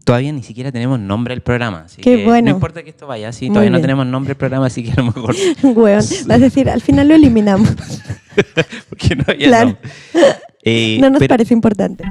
Todavía ni siquiera tenemos nombre del programa. Así Qué que bueno. no importa que esto vaya así, Muy todavía no bien. tenemos nombre del programa, así que a lo mejor... Weón, vas a decir, al final lo eliminamos. Porque no había Claro. nombre. No nos Pero- parece importante.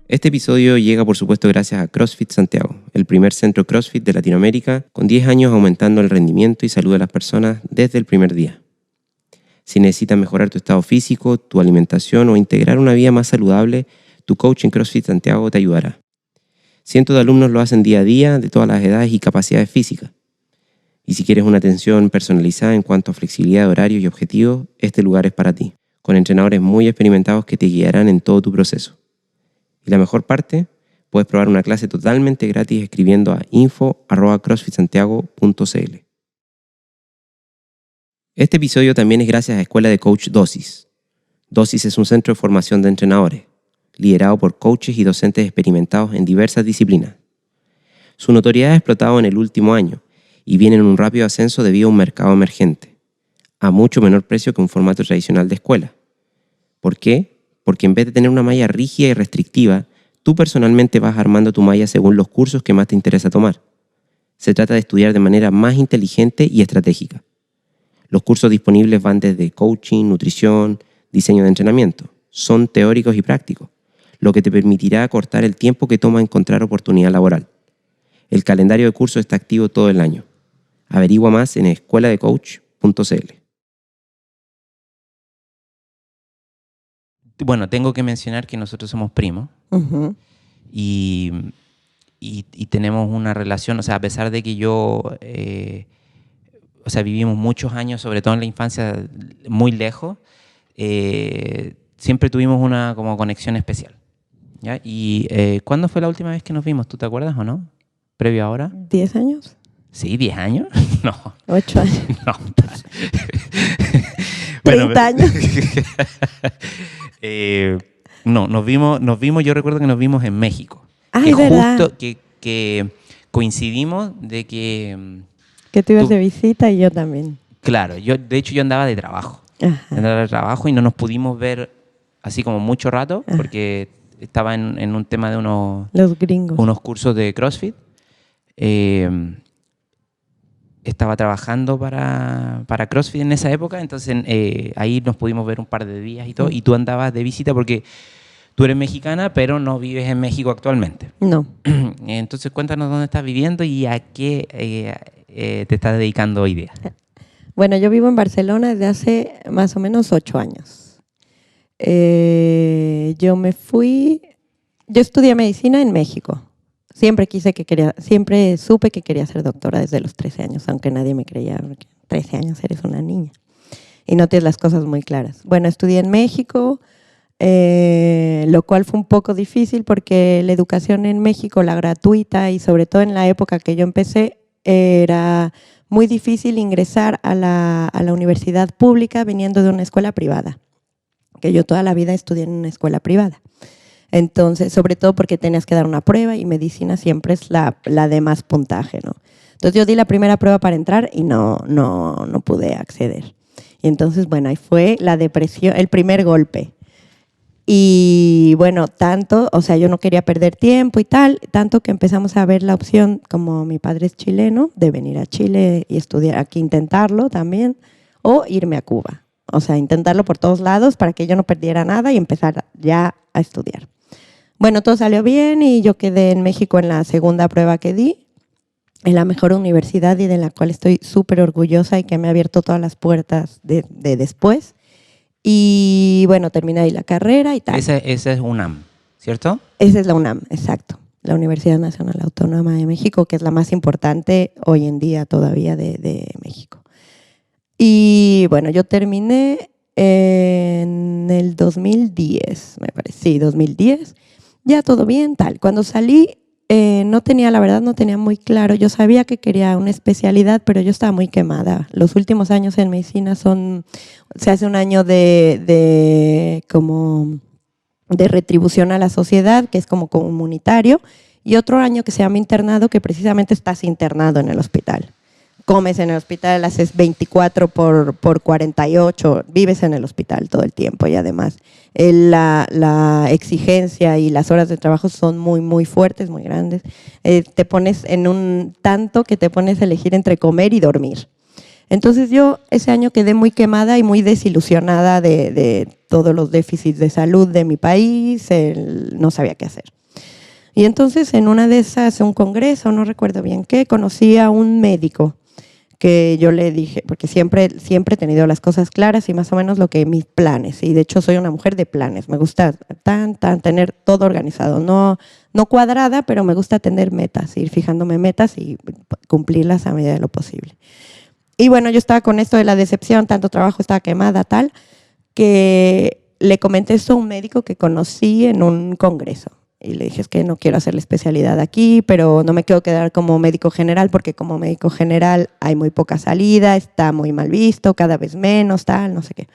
Este episodio llega por supuesto gracias a CrossFit Santiago, el primer centro CrossFit de Latinoamérica, con 10 años aumentando el rendimiento y salud de las personas desde el primer día. Si necesitas mejorar tu estado físico, tu alimentación o integrar una vida más saludable, tu coach en CrossFit Santiago te ayudará. Cientos de alumnos lo hacen día a día, de todas las edades y capacidades físicas. Y si quieres una atención personalizada en cuanto a flexibilidad de horarios y objetivos, este lugar es para ti, con entrenadores muy experimentados que te guiarán en todo tu proceso. Y la mejor parte, puedes probar una clase totalmente gratis escribiendo a info@crossfitsantiago.cl. Este episodio también es gracias a Escuela de Coach Dosis. Dosis es un centro de formación de entrenadores, liderado por coaches y docentes experimentados en diversas disciplinas. Su notoriedad ha explotado en el último año y viene en un rápido ascenso debido a un mercado emergente, a mucho menor precio que un formato tradicional de escuela. ¿Por qué? Porque en vez de tener una malla rígida y restrictiva, tú personalmente vas armando tu malla según los cursos que más te interesa tomar. Se trata de estudiar de manera más inteligente y estratégica. Los cursos disponibles van desde coaching, nutrición, diseño de entrenamiento. Son teóricos y prácticos, lo que te permitirá acortar el tiempo que toma encontrar oportunidad laboral. El calendario de cursos está activo todo el año. Averigua más en escueladecoach.cl. Bueno, tengo que mencionar que nosotros somos primos Ujú. y tenemos una relación, o sea, a pesar de que yo, o sea, vivimos muchos años, sobre todo en la infancia, muy lejos, siempre tuvimos una como conexión especial. ¿Ya? Y ¿cuándo fue la última vez que nos vimos? ¿Tú te acuerdas o no? ¿Previo ahora? ¿10 años? Sí, 10 años. No, 8 años. no. 30 años. No, nos vimos, yo recuerdo que nos vimos en México. Ah, que es verdad. justo que coincidimos de que, Que tú ibas Tú- de visita y yo también. claro, de hecho yo andaba de trabajo. Ajá. Andaba de trabajo y no nos pudimos ver así como mucho rato Ah. porque estaba en un tema de Los gringos. unos cursos de CrossFit. Estaba trabajando para CrossFit en esa época, entonces ahí nos pudimos ver un par de días y todo, y tú andabas de visita porque tú eres mexicana, pero no vives en México actualmente. No. Entonces cuéntanos dónde estás viviendo y a qué te estás dedicando hoy día. Bueno, yo vivo en Barcelona desde hace más o menos 8 años. Yo estudié medicina en México. Siempre supe que quería ser doctora desde los 13 años, aunque nadie me creía, porque 13 años eres una niña y no tienes las cosas muy claras. Bueno, estudié en México, lo cual fue un poco difícil porque la educación en México, la gratuita y sobre todo en la época que yo empecé, era muy difícil ingresar a la universidad pública viniendo de una escuela privada, que yo toda la vida estudié en una escuela privada. Entonces, sobre todo porque tenías que dar una prueba y medicina siempre es la de más puntaje, ¿no? Entonces yo di la primera prueba para entrar y no pude acceder. Y entonces, bueno, ahí fue la depresión, el primer golpe. Y bueno, o sea, yo no quería perder tiempo y tal, tanto que empezamos a ver la opción, como mi padre es chileno, de venir a Chile y estudiar aquí, intentarlo también, o irme a Cuba. O sea, intentarlo por todos lados para que yo no perdiera nada y empezar ya a estudiar. Bueno, todo salió bien y yo quedé en México en la segunda prueba que di, en la mejor universidad y de la cual estoy súper orgullosa y que me ha abierto todas las puertas de después. Y bueno, terminé ahí la carrera y tal. Esa es UNAM, ¿cierto? Esa es la UNAM, exacto. La Universidad Nacional Autónoma de México, que es la más importante hoy en día todavía de México. Y bueno, yo terminé en el 2010, me parece. Sí, 2010. Ya todo bien, tal. Cuando salí, No tenía, la verdad, no tenía muy claro. Yo sabía que quería una especialidad, pero yo estaba muy quemada. Los últimos años en medicina se hace un año como de retribución a la sociedad, que es como comunitario, y otro año que se llama internado, que precisamente estás internado en el hospital. Comes en el hospital, haces 24 por 48, vives en el hospital todo el tiempo y además la exigencia y las horas de trabajo son muy, muy fuertes, muy grandes. Te pones en un tanto que te pones a elegir entre comer y dormir. Entonces yo ese año quedé muy quemada y muy desilusionada de todos los déficits de salud de mi país, no sabía qué hacer. Y entonces en una de esas, un congreso, no recuerdo bien qué, conocí a un médico que yo le dije, porque siempre he tenido las cosas claras y más o menos lo que mis planes, y de hecho soy una mujer de planes, me gusta tener todo organizado, no cuadrada, pero me gusta tener metas, ir fijándome metas y cumplirlas a medida de lo posible. Y bueno, yo estaba con esto de la decepción, tanto trabajo, estaba quemada, tal, que le comenté esto a un médico que conocí en un congreso. Y le dije, es que no quiero hacer la especialidad aquí, pero no me quiero quedar como médico general, porque como médico general hay muy poca salida, está muy mal visto, cada vez menos, tal, no sé qué.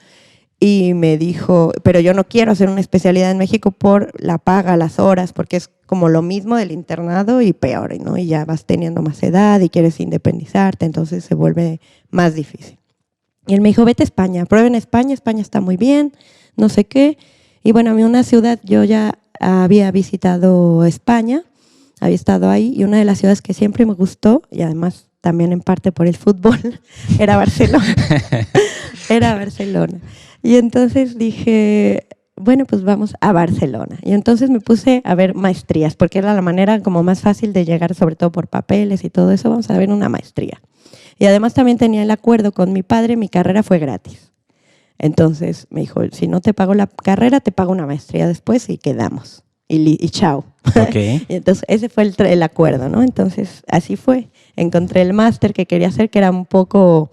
Y me dijo, pero yo no quiero hacer una especialidad en México por la paga, las horas, porque es como lo mismo del internado y peor, ¿no? Y ya vas teniendo más edad y quieres independizarte, entonces se vuelve más difícil. Y él me dijo, vete a España, prueba en España, España está muy bien, no sé qué. Y bueno, a mí una ciudad, yo ya había visitado España, había estado ahí, y una de las ciudades que siempre me gustó, y además también en parte por el fútbol, era Barcelona. Era Barcelona. Y entonces dije, bueno, pues vamos a Barcelona. Y entonces me puse a ver maestrías, porque era la manera como más fácil de llegar, sobre todo por papeles y todo eso, vamos a ver una maestría. Y además también tenía el acuerdo con mi padre, mi carrera fue gratis. Entonces me dijo, si no te pago la carrera, te pago una maestría después y quedamos. Y chao. Okay. Y entonces ese fue el acuerdo, ¿no? Entonces así fue. Encontré el máster que quería hacer, que era un poco...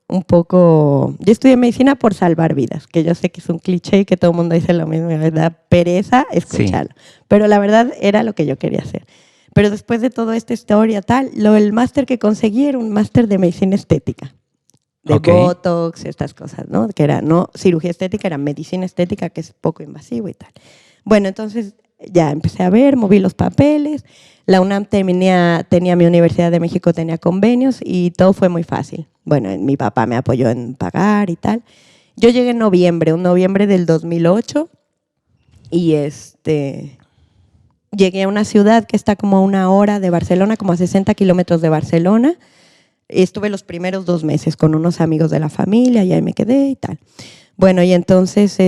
Yo estudié medicina por salvar vidas, que yo sé que es un cliché y que todo el mundo dice lo mismo, ¿verdad? Pereza escucharlo. Sí. Pero la verdad era lo que yo quería hacer. Pero después de toda esta historia, tal, el máster que conseguí era un máster de medicina estética. De Botox, estas cosas, ¿no? Que era no cirugía estética, era medicina estética, que es poco invasivo y tal. Bueno, entonces ya empecé a ver, moví los papeles. La UNAM tenía mi Universidad de México, tenía convenios y todo fue muy fácil. Bueno, mi papá me apoyó en pagar y tal. Yo llegué en noviembre del 2008 y llegué a una ciudad que está como a 1 hora de Barcelona, como a 60 kilómetros de Barcelona. Estuve los primeros 2 meses con unos amigos de la familia y ahí me quedé y tal. Bueno, y entonces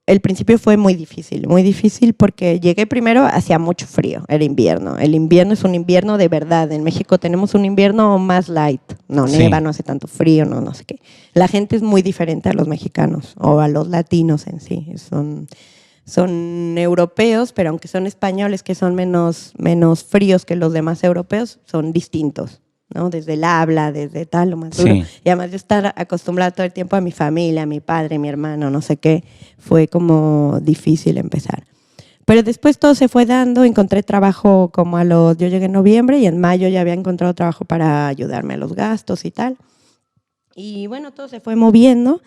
el principio fue muy difícil porque llegué primero, hacía mucho frío, era invierno. El invierno es un invierno de verdad. En México tenemos un invierno más light. No neva, no hace tanto frío, no sé qué. La gente es muy diferente a los mexicanos o a los latinos en sí. Son europeos, pero aunque son españoles, que son menos fríos que los demás europeos, son distintos, ¿no? Desde el habla, desde tal, lo más duro. Sí. Y además de estar acostumbrada todo el tiempo a mi familia, a mi padre, a mi hermano, no sé qué, fue como difícil empezar. Pero después todo se fue dando, encontré trabajo yo llegué en noviembre y en mayo ya había encontrado trabajo para ayudarme a los gastos y tal. Y bueno, todo se fue moviendo.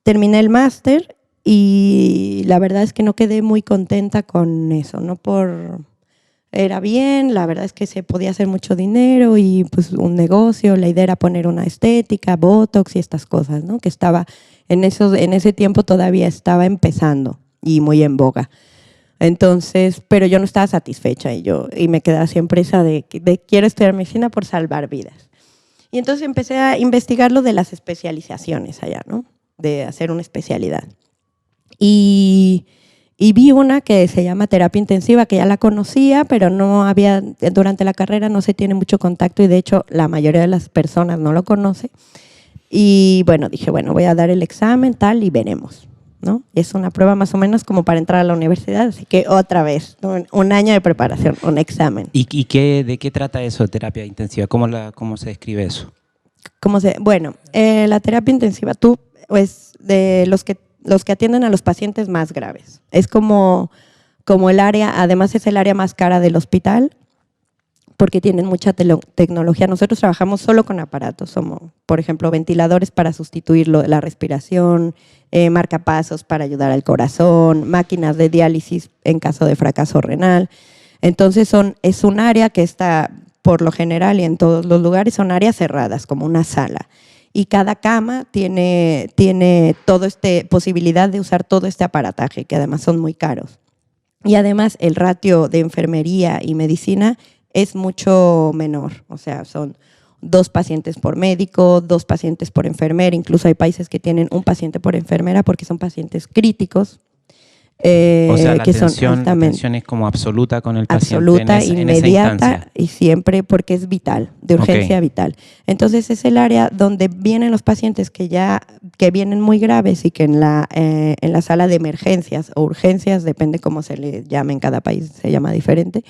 Terminé el máster y la verdad es que no quedé muy contenta con eso, era bien, la verdad es que se podía hacer mucho dinero y pues un negocio, la idea era poner una estética, Botox y estas cosas, ¿no? Que estaba en ese tiempo todavía estaba empezando y muy en boga. Entonces, pero yo no estaba satisfecha y me quedaba siempre esa de quiero estudiar medicina por salvar vidas. Y entonces empecé a investigar lo de las especializaciones allá, ¿no? De hacer una especialidad. Y vi una que se llama terapia intensiva, que ya la conocía, pero durante la carrera no se tiene mucho contacto y de hecho la mayoría de las personas no lo conoce. Y bueno, dije, voy a dar el examen, tal, y veremos, ¿no? Es una prueba más o menos como para entrar a la universidad, así que otra vez, un año de preparación, un examen. ¿Y de qué trata eso, terapia intensiva? ¿Cómo se describe eso? La terapia intensiva, pues de los que atienden a los pacientes más graves. Es como como el área, además es el área más cara del hospital, porque tienen mucha tecnología. Nosotros trabajamos solo con aparatos, como por ejemplo ventiladores para sustituir la respiración, marcapasos para ayudar al corazón, máquinas de diálisis en caso de fracaso renal. Entonces es un área que está, por lo general y en todos los lugares, son áreas cerradas, como una sala. Y cada cama tiene posibilidad de usar todo este aparataje, que además son muy caros. Y además el ratio de enfermería y medicina es mucho menor, o sea, son 2 pacientes por médico, 2 pacientes por enfermera, incluso hay países que tienen 1 paciente por enfermera porque son pacientes críticos. O sea, la que son atención es como absoluta con el paciente absoluta, en inmediata esa y siempre porque es vital, de urgencia vital. Entonces es el área donde vienen los pacientes que vienen muy graves y que en la sala de emergencias o urgencias, depende cómo se le llame en cada país, se llama diferente,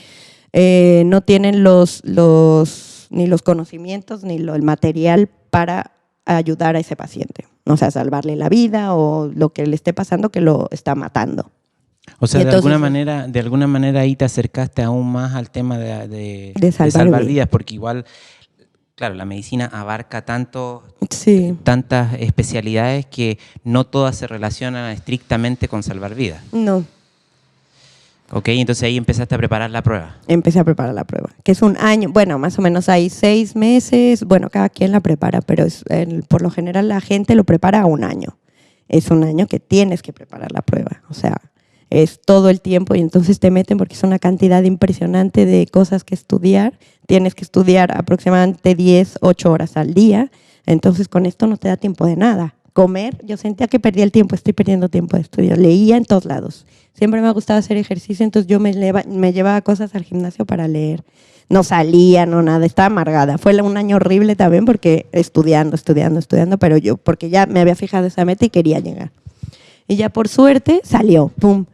no tienen ni los conocimientos ni el material para ayudar a ese paciente. O sea, salvarle la vida o lo que le esté pasando que lo está matando. O sea, entonces, de alguna manera ahí te acercaste aún más al tema de salvar vidas, porque igual, claro, la medicina abarca tantas especialidades que no todas se relacionan estrictamente con salvar vidas. No. Ok, entonces ahí empezaste a preparar la prueba. Empecé a preparar la prueba, que es un año, bueno, más o menos hay 6 meses, bueno, cada quien la prepara, pero por lo general la gente lo prepara a un año. Es un año que tienes que preparar la prueba, o sea, es todo el tiempo y entonces te meten porque es una cantidad impresionante de cosas que estudiar. Tienes que estudiar aproximadamente 8 horas al día, entonces con esto no te da tiempo de nada. Comer, yo sentía que perdía el tiempo, estoy perdiendo tiempo de estudio. Leía en todos lados. Siempre me ha gustado hacer ejercicio, entonces yo me llevaba cosas al gimnasio para leer. No salía, no nada, estaba amargada. Fue un año horrible también porque estudiando, pero yo, porque ya me había fijado esa meta y quería llegar. Y ya por suerte salió, pum.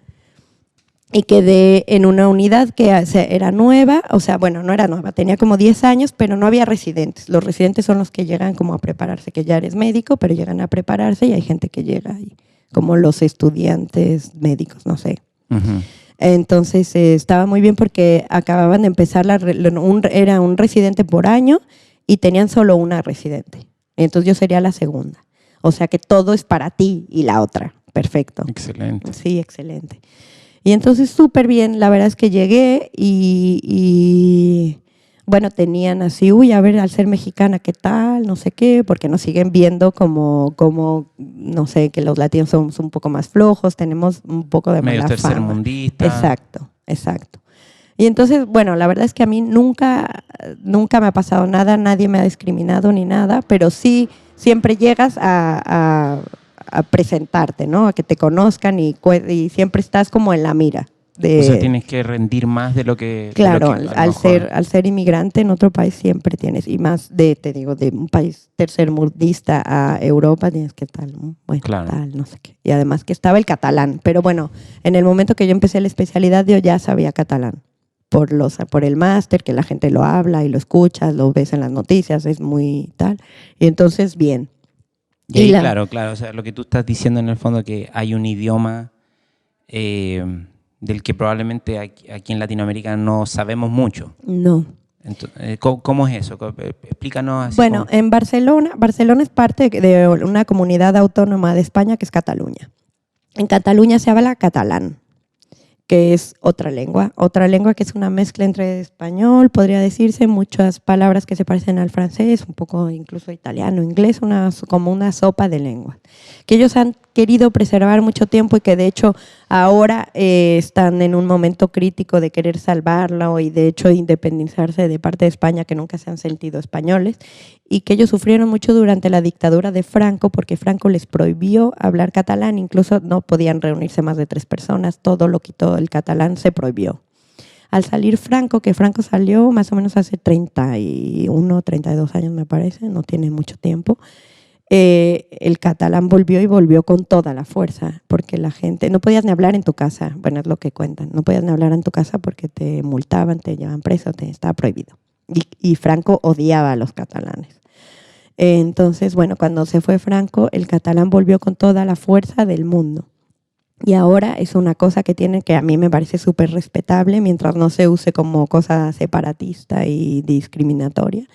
Y quedé en una unidad que era nueva, o sea, bueno, no era nueva, tenía como 10 años, pero no había residentes. Los residentes son los que llegan como a prepararse, que ya eres médico, pero llegan a prepararse y hay gente que llega ahí, como los estudiantes médicos, no sé. Uh-huh. Entonces estaba muy bien porque acababan de empezar, era un residente por año y tenían solo una residente. Entonces yo sería la segunda. O sea que todo es para ti y la otra. Perfecto. Excelente. Sí, excelente. Y entonces súper bien, la verdad es que llegué y bueno, tenían así, a ver, al ser mexicana, ¿qué tal? No sé qué, porque nos siguen viendo como no sé, que los latinos somos un poco más flojos, tenemos un poco de medio mala fama. tercermundista. Exacto. Y entonces, bueno, la verdad es que a mí nunca me ha pasado nada, nadie me ha discriminado ni nada, pero sí siempre llegas a presentarte, ¿no? A que te conozcan y siempre estás como en la mira. O sea, tienes que rendir más de lo que... Claro, al ser inmigrante en otro país siempre tienes, y más de un país tercermundista a Europa tienes que tal, ¿no? Bueno, claro. Tal, no sé qué. Y además que estaba el catalán, pero bueno, en el momento que yo empecé la especialidad yo ya sabía catalán. Por el máster, que la gente lo habla y lo escuchas, lo ves en las noticias, es muy tal. Y entonces, bien. Y ahí, claro, o sea, lo que tú estás diciendo en el fondo que hay un idioma del que probablemente aquí en Latinoamérica no sabemos mucho. No. Entonces, ¿cómo es eso? Explícanos así. Bueno, en Barcelona es parte de una comunidad autónoma de España que es Cataluña. En Cataluña se habla catalán, que es otra lengua que es una mezcla entre español, podría decirse, muchas palabras que se parecen al francés, un poco incluso italiano, inglés, como una sopa de lenguas, que ellos han querido preservar mucho tiempo y que de hecho ahora están en un momento crítico de querer salvarla y de hecho independizarse de parte de España, que nunca se han sentido españoles, y que ellos sufrieron mucho durante la dictadura de Franco porque Franco les prohibió hablar catalán, incluso no podían reunirse más de 3 personas, todo lo quitó, el catalán se prohibió. Al salir Franco, que Franco salió más o menos hace 31, 32 años me parece, no tiene mucho tiempo, el catalán volvió con toda la fuerza, porque la gente, no podías ni hablar en tu casa, bueno, es lo que cuentan, no podías ni hablar en tu casa porque te multaban, te llevaban preso, estaba prohibido. Y Franco odiaba a los catalanes. Entonces, bueno, cuando se fue Franco, el catalán volvió con toda la fuerza del mundo. Y ahora es una cosa que tienen que a mí me parece súper respetable mientras no se use como cosa separatista y discriminatoria.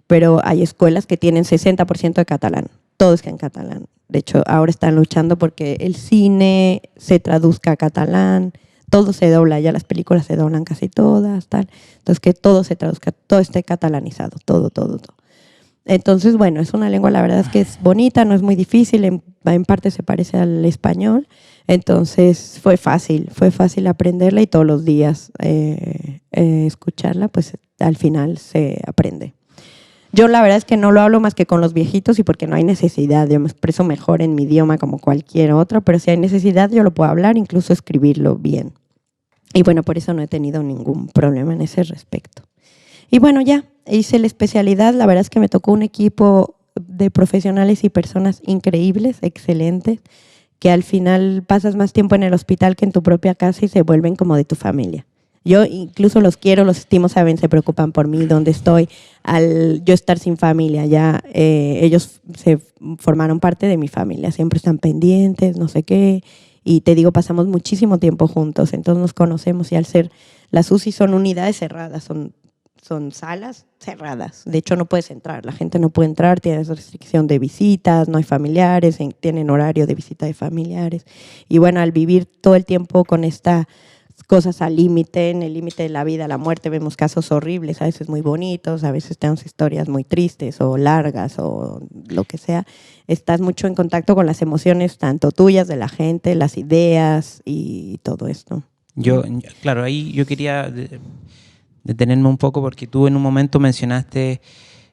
Pero hay escuelas que tienen 60% de catalán, todo es en catalán. De hecho, ahora están luchando porque el cine se traduzca a catalán, todo se dobla, ya las películas se doblan casi todas, tal. Entonces, que todo se traduzca, todo esté catalanizado, todo, todo, todo. Entonces, bueno, es una lengua, la verdad es que es bonita, no es muy difícil, en parte se parece al español. Entonces, fue fácil aprenderla y todos los días escucharla, pues al final se aprende. Yo la verdad es que no lo hablo más que con los viejitos y porque no hay necesidad. Yo me expreso mejor en mi idioma como cualquier otro, pero si hay necesidad yo lo puedo hablar, incluso escribirlo bien. Y bueno, por eso no he tenido ningún problema en ese respecto. Y bueno, ya hice la especialidad. La verdad es que me tocó un equipo de profesionales y personas increíbles, excelentes, que al final pasas más tiempo en el hospital que en tu propia casa y se vuelven como de tu familia. Yo incluso los quiero, los estimo, saben, se preocupan por mí, dónde estoy. Al yo estar sin familia, ya ellos se formaron parte de mi familia, siempre están pendientes, no sé qué. Y te digo, pasamos muchísimo tiempo juntos, entonces nos conocemos y al ser, las UCI son unidades cerradas, son salas cerradas. De hecho, no puedes entrar, la gente no puede entrar, tienes restricción de visitas, no hay familiares, tienen horario de visita de familiares. Y bueno, al vivir todo el tiempo con estas cosas al límite, en el límite de la vida, la muerte, vemos casos horribles, a veces muy bonitos, a veces tenemos historias muy tristes o largas o lo que sea. Estás mucho en contacto con las emociones, tanto tuyas, de la gente, las ideas y todo esto. Claro, ahí yo quería detenerme un poco porque tú en un momento mencionaste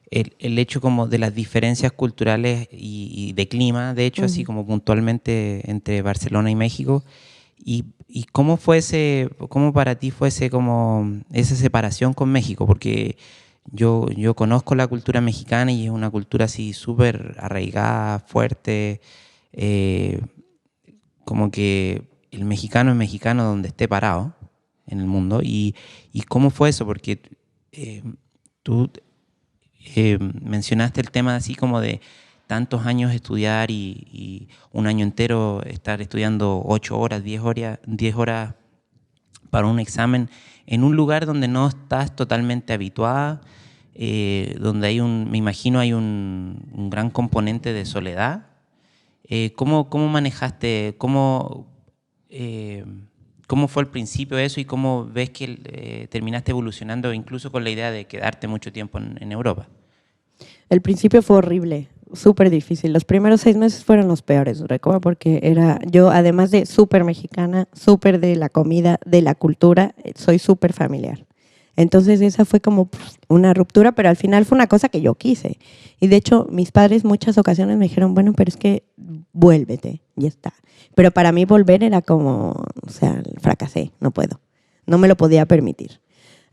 el hecho como de las diferencias culturales y de clima, de hecho, así como puntualmente entre Barcelona y México. ¿Y cómo cómo para ti fue como esa separación con México? Porque yo conozco la cultura mexicana y es una cultura así súper arraigada, fuerte, como que el mexicano es mexicano donde esté parado en el mundo. ¿Y cómo fue eso? Porque tú mencionaste el tema así como de tantos años estudiar y un año entero estar estudiando 8 horas, 10 horas para un examen en un lugar donde no estás totalmente habituada, donde me imagino hay un gran componente de soledad. ¿Cómo manejaste, cómo fue al principio eso y cómo ves que terminaste evolucionando incluso con la idea de quedarte mucho tiempo en Europa? El principio fue horrible, súper difícil. Los primeros 6 meses fueron los peores, recuerdo, porque yo, además de súper mexicana, súper de la comida, de la cultura, soy súper familiar. Entonces esa fue como una ruptura, pero al final fue una cosa que yo quise. Y de hecho mis padres muchas ocasiones me dijeron, bueno, pero es que vuélvete, ya está. Pero para mí volver era como, o sea, fracasé, no puedo. No me lo podía permitir.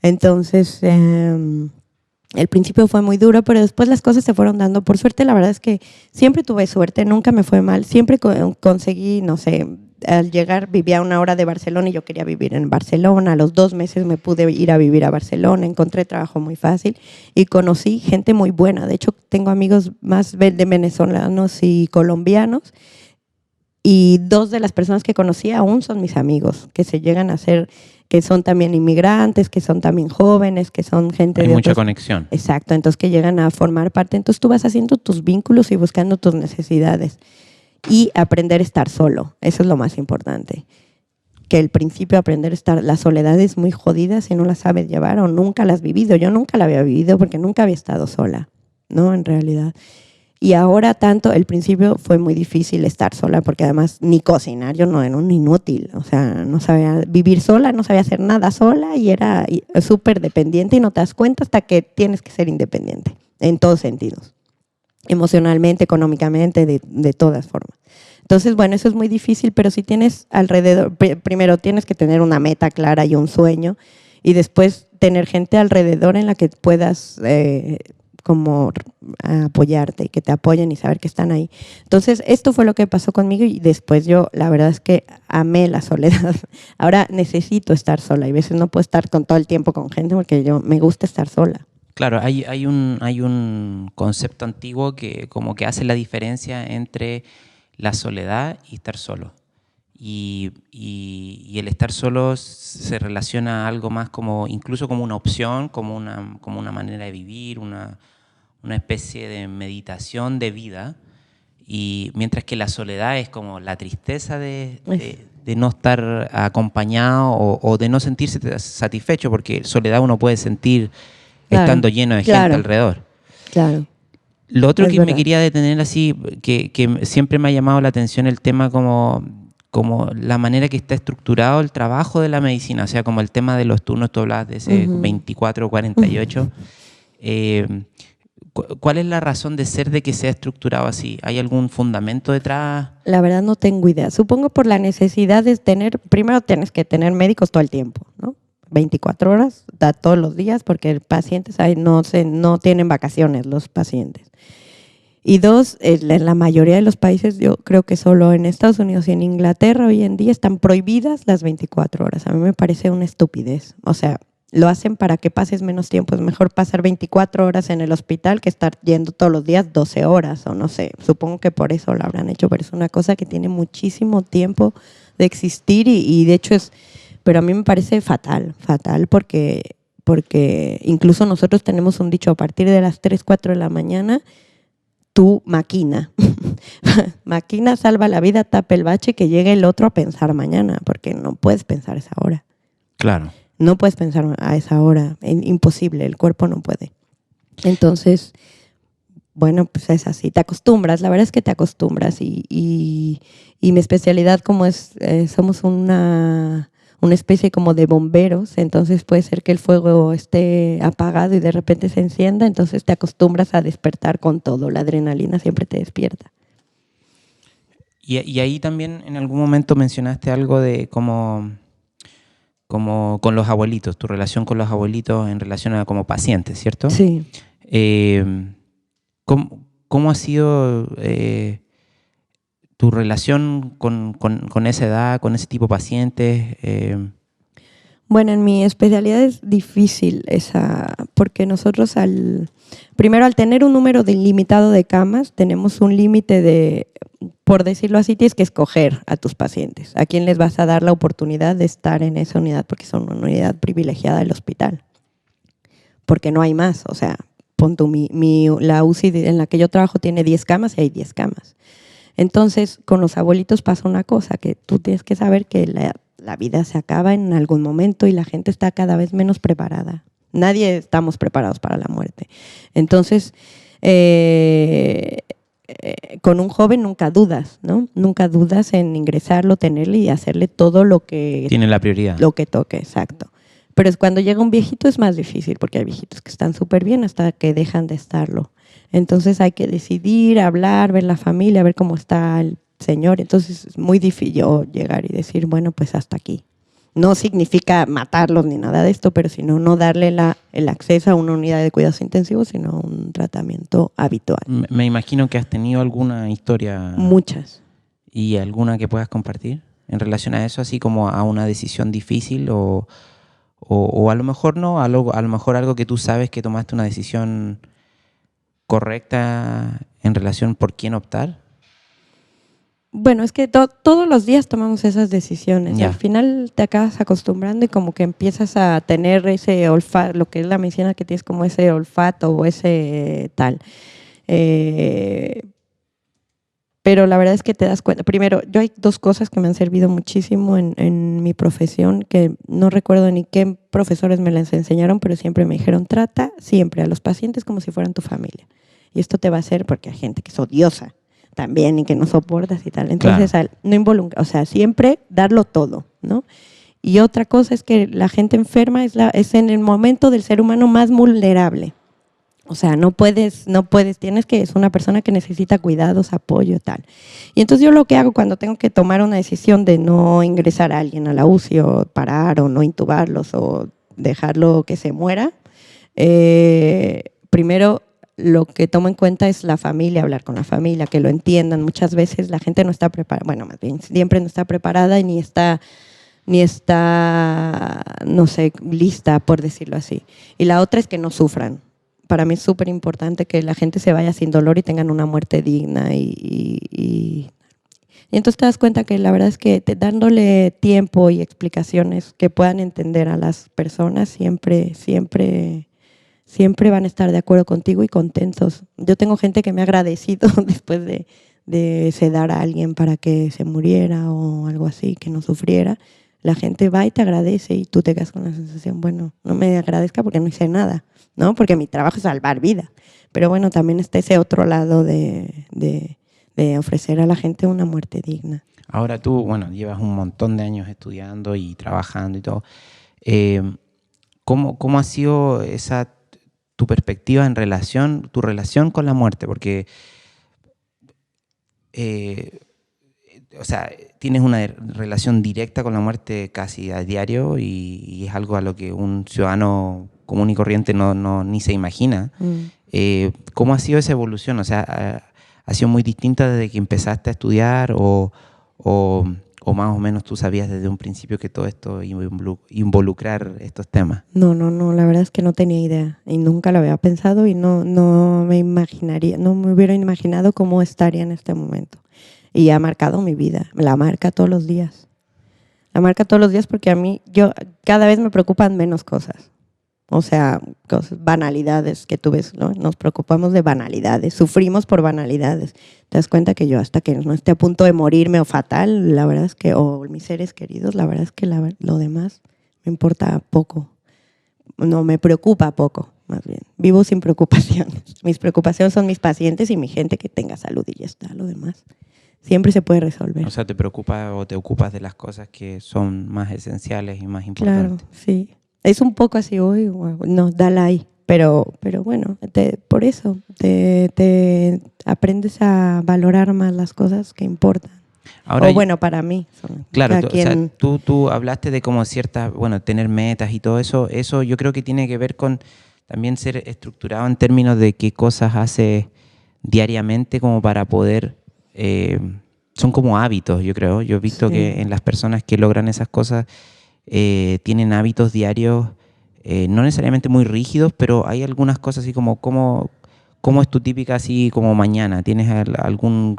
Entonces, el principio fue muy duro, pero después las cosas se fueron dando. Por suerte, la verdad es que siempre tuve suerte, nunca me fue mal. Siempre conseguí, no sé, al llegar vivía a 1 hora de Barcelona y yo quería vivir en Barcelona. A los 2 meses me pude ir a vivir a Barcelona, encontré trabajo muy fácil y conocí gente muy buena. De hecho, tengo amigos más de venezolanos y colombianos y 2 de las personas que conocí aún son mis amigos, que se llegan a ser, que son también inmigrantes, que son también jóvenes, que son gente de... Hay mucha conexión. Exacto, entonces que llegan a formar parte. Entonces tú vas haciendo tus vínculos y buscando tus necesidades. Y aprender a estar solo, eso es lo más importante. Que al principio aprender a estar, la soledad es muy jodida si no la sabes llevar o nunca la has vivido. Yo nunca la había vivido porque nunca había estado sola, ¿no? En realidad. Y ahora tanto, el principio fue muy difícil estar sola porque además ni cocinar, yo no era un inútil, o sea, no sabía vivir sola, no sabía hacer nada sola y era súper dependiente y no te das cuenta hasta que tienes que ser independiente, en todos sentidos, emocionalmente, económicamente, de todas formas. Entonces, bueno, eso es muy difícil, pero si tienes alrededor, primero tienes que tener una meta clara y un sueño y después tener gente alrededor en la que puedas... como apoyarte y que te apoyen y saber que están ahí. Entonces, esto fue lo que pasó conmigo y después yo, la verdad es que amé la soledad. Ahora necesito estar sola y a veces no puedo estar con todo el tiempo con gente porque yo me gusta estar sola. Claro, hay un concepto antiguo que como que hace la diferencia entre la soledad y estar solo. Y el estar solo se relaciona a algo más como, incluso como una opción, como una manera de vivir, una especie de meditación de vida. Y mientras que la soledad es como la tristeza de no estar acompañado o de no sentirse satisfecho, porque soledad uno puede sentir estando lleno de gente alrededor. Claro. Lo otro Es que verdad. me quería detener así, que siempre me ha llamado la atención el tema como la manera que está estructurado el trabajo de la medicina, o sea, como el tema de los turnos, tú hablabas de ese 24-48. ¿Cuál es la razón de ser de que sea estructurado así? ¿Hay algún fundamento detrás? La verdad no tengo idea. Supongo por la necesidad de primero tienes que tener médicos todo el tiempo, ¿no? 24 horas, todos los días, porque pacientes no tienen vacaciones los pacientes. Y dos, en la mayoría de los países, yo creo que solo en Estados Unidos y en Inglaterra hoy en día están prohibidas las 24 horas. A mí me parece una estupidez. O sea, lo hacen para que pases menos tiempo. Es mejor pasar 24 horas en el hospital que estar yendo todos los días 12 horas o no sé. Supongo que por eso lo habrán hecho, pero es una cosa que tiene muchísimo tiempo de existir y de hecho pero a mí me parece fatal porque incluso nosotros tenemos un dicho: a partir de las 3, 4 de la mañana, tú maquina. Maquina, salva la vida, tapa el bache, que llegue el otro a pensar mañana, porque no puedes pensar a esa hora. Claro. No puedes pensar a esa hora, imposible, el cuerpo no puede. Entonces, bueno, pues es así, te acostumbras, la verdad es que te acostumbras y mi especialidad como somos una especie como de bomberos, entonces puede ser que el fuego esté apagado y de repente se encienda, entonces te acostumbras a despertar con todo, la adrenalina siempre te despierta. Y ahí también en algún momento mencionaste algo de como con los abuelitos, tu relación con los abuelitos en relación a como pacientes, ¿cierto? Sí. ¿Cómo ha sido tu relación con esa edad, con ese tipo de pacientes? Bueno, en mi especialidad es difícil porque nosotros primero al tener un número ilimitado de camas, tenemos un límite por decirlo así, tienes que escoger a tus pacientes, a quién les vas a dar la oportunidad de estar en esa unidad, porque son una unidad privilegiada del hospital, porque no hay más. O sea, pon tú, la UCI en la que yo trabajo tiene 10 camas y hay 10 camas. Entonces, con los abuelitos pasa una cosa, que tú tienes que saber que la vida se acaba en algún momento y la gente está cada vez menos preparada. Nadie estamos preparados para la muerte. Entonces, con un joven nunca dudas, ¿no? Nunca dudas en ingresarlo, tenerle y hacerle todo lo que... Tiene la prioridad. Lo que toque, exacto. Pero cuando llega un viejito es más difícil, porque hay viejitos que están súper bien hasta que dejan de estarlo. Entonces hay que decidir, hablar, ver la familia, ver cómo está el señor. Entonces es muy difícil yo llegar y decir, bueno, pues hasta aquí. No significa matarlos ni nada de esto, pero sino no darle el acceso a una unidad de cuidados intensivos, sino a un tratamiento habitual. Me imagino que has tenido alguna historia. Muchas. ¿Y alguna que puedas compartir en relación a eso, así como a una decisión difícil o a lo mejor no, a lo mejor algo que tú sabes que tomaste una decisión correcta en relación por quién optar? Bueno, es que todos los días tomamos esas decisiones. Ya. Al final te acabas acostumbrando y como que empiezas a tener ese olfato, lo que es la medicina, que tienes como ese olfato o ese tal. Pero la verdad es que te das cuenta. Primero, hay dos cosas que me han servido muchísimo en mi profesión, que no recuerdo ni qué profesores me las enseñaron, pero siempre me dijeron: trata siempre a los pacientes como si fueran tu familia. Y esto te va a hacer, porque hay gente que es odiosa también y que no soportas y tal. Entonces, Claro. no involucra, o sea, siempre darlo todo, ¿no? Y otra cosa es que la gente enferma es en el momento del ser humano más vulnerable. O sea, no puedes, es una persona que necesita cuidados, apoyo, tal. Y entonces yo lo que hago cuando tengo que tomar una decisión de no ingresar a alguien a la UCI o parar o no intubarlos o dejarlo que se muera, primero lo que tomo en cuenta es la familia, hablar con la familia, que lo entiendan. Muchas veces la gente no está preparada, bueno, más bien siempre no está preparada y ni está, no sé, lista, por decirlo así. Y la otra es que no sufran. Para mí es súper importante que la gente se vaya sin dolor y tengan una muerte digna y Y entonces te das cuenta que la verdad es que dándole tiempo y explicaciones que puedan entender a las personas, siempre van a estar de acuerdo contigo y contentos. Yo tengo gente que me ha agradecido después de sedar a alguien para que se muriera o algo así, que no sufriera. La gente va y te agradece y tú te quedas con la sensación, bueno, no me agradezca porque no hice nada, ¿no? Porque mi trabajo es salvar vida. Pero bueno, también está ese otro lado de ofrecer a la gente una muerte digna. Ahora tú, bueno, llevas un montón de años estudiando y trabajando y todo. ¿Cómo ha sido tu perspectiva tu relación con la muerte? Porque, o sea, tienes una relación directa con la muerte casi a diario y es algo a lo que un ciudadano común y corriente ni se imagina. ¿Cómo ha sido esa evolución? O sea, ¿ha sido muy distinta desde que empezaste a estudiar o más o menos tú sabías desde un principio que todo esto iba a involucrar estos temas? No, la verdad es que no tenía idea y nunca lo había pensado y no me hubiera imaginado cómo estaría en este momento. Y ha marcado mi vida, la marca todos los días. La marca todos los días porque cada vez me preocupan menos cosas. O sea, banalidades que tú ves, ¿no? Nos preocupamos de banalidades, sufrimos por banalidades. Te das cuenta que yo hasta que no esté a punto de morirme o fatal, la verdad es que, o mis seres queridos, la verdad es que lo demás me importa poco. No, me preocupa poco, más bien. Vivo sin preocupaciones. Mis preocupaciones son mis pacientes y mi gente que tenga salud y ya está, lo demás siempre se puede resolver. O sea, te preocupa o te ocupas de las cosas que son más esenciales y más importantes. Claro, sí. Es un poco así, uy, no, dale ahí. Pero bueno, por eso te aprendes a valorar más las cosas que importan. Ahora, bueno, para mí. Claro, o sea, tú hablaste de como tener metas y todo eso. Eso yo creo que tiene que ver con también ser estructurado en términos de qué cosas haces diariamente como para poder... son como hábitos, yo creo. Yo he visto que en las personas que logran esas cosas tienen hábitos diarios no necesariamente muy rígidos, pero hay algunas cosas así como ¿cómo es tu típica así como mañana? ¿Tienes algún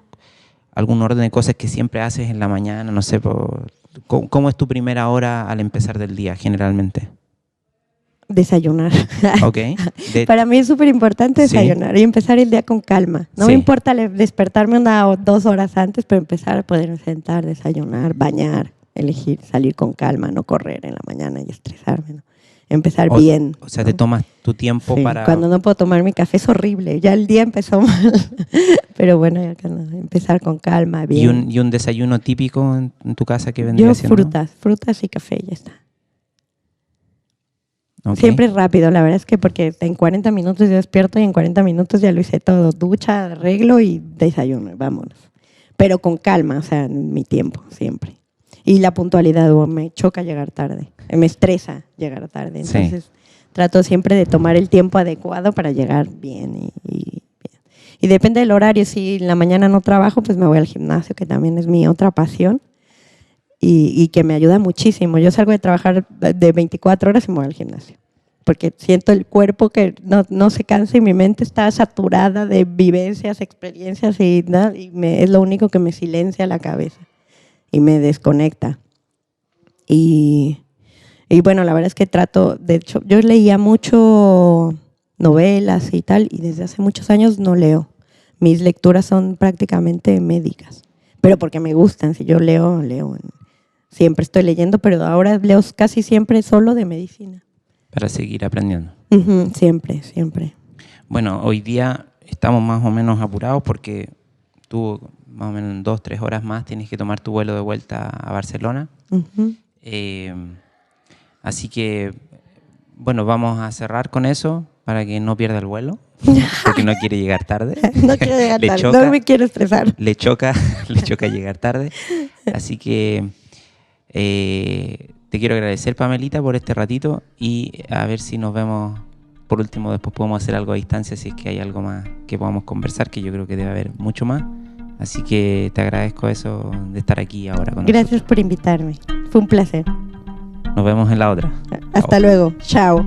orden de cosas que siempre haces en la mañana? No sé, ¿cómo es tu primera hora al empezar del día generalmente? Desayunar. Okay. Para mí es súper importante desayunar y empezar el día con calma. No me importa despertarme 1 o 2 horas antes, pero empezar a poder sentar, desayunar, bañar, elegir salir con calma, no correr en la mañana y estresarme, ¿no? Empezar bien. O sea, ¿no? Te tomas tu tiempo para... Cuando no puedo tomar mi café es horrible. Ya el día empezó mal. Pero bueno, ya empezar con calma, bien. ¿Y un desayuno típico en tu casa que vendría siendo? Frutas y café, ya está. Okay. Siempre rápido, la verdad es que porque en 40 minutos yo despierto y en 40 minutos ya lo hice todo. Ducha, arreglo y desayuno, vámonos. Pero con calma, o sea, en mi tiempo, siempre. Y la puntualidad, me choca llegar tarde, me estresa llegar tarde. Entonces trato siempre de tomar el tiempo adecuado para llegar bien. Y depende del horario, si en la mañana no trabajo, pues me voy al gimnasio, que también es mi otra pasión. Y que me ayuda muchísimo. Yo salgo de trabajar de 24 horas y me voy al gimnasio. Porque siento el cuerpo que no se cansa y mi mente está saturada de vivencias, experiencias y es lo único que me silencia la cabeza y me desconecta. Y bueno, la verdad es que de hecho, yo leía mucho novelas y tal, y desde hace muchos años no leo. Mis lecturas son prácticamente médicas, pero porque me gustan. Si yo leo. Siempre estoy leyendo, pero ahora leo casi siempre solo de medicina. Para seguir aprendiendo. Siempre. Bueno, hoy día estamos más o menos apurados porque tú más o menos en 2-3 horas más tienes que tomar tu vuelo de vuelta a Barcelona. Así que, bueno, vamos a cerrar con eso para que no pierda el vuelo, porque no quiere llegar tarde. No quiero llegar tarde, no me quiero estresar. Le choca llegar tarde. Así que... te quiero agradecer, Pamelita, por este ratito y a ver si nos vemos por último, después podemos hacer algo a distancia si es que hay algo más que podamos conversar, que yo creo que debe haber mucho más. Así que te agradezco eso de estar aquí ahora con nosotros. Gracias por invitarme, fue un placer. Nos vemos en la otra. Hasta luego, chao.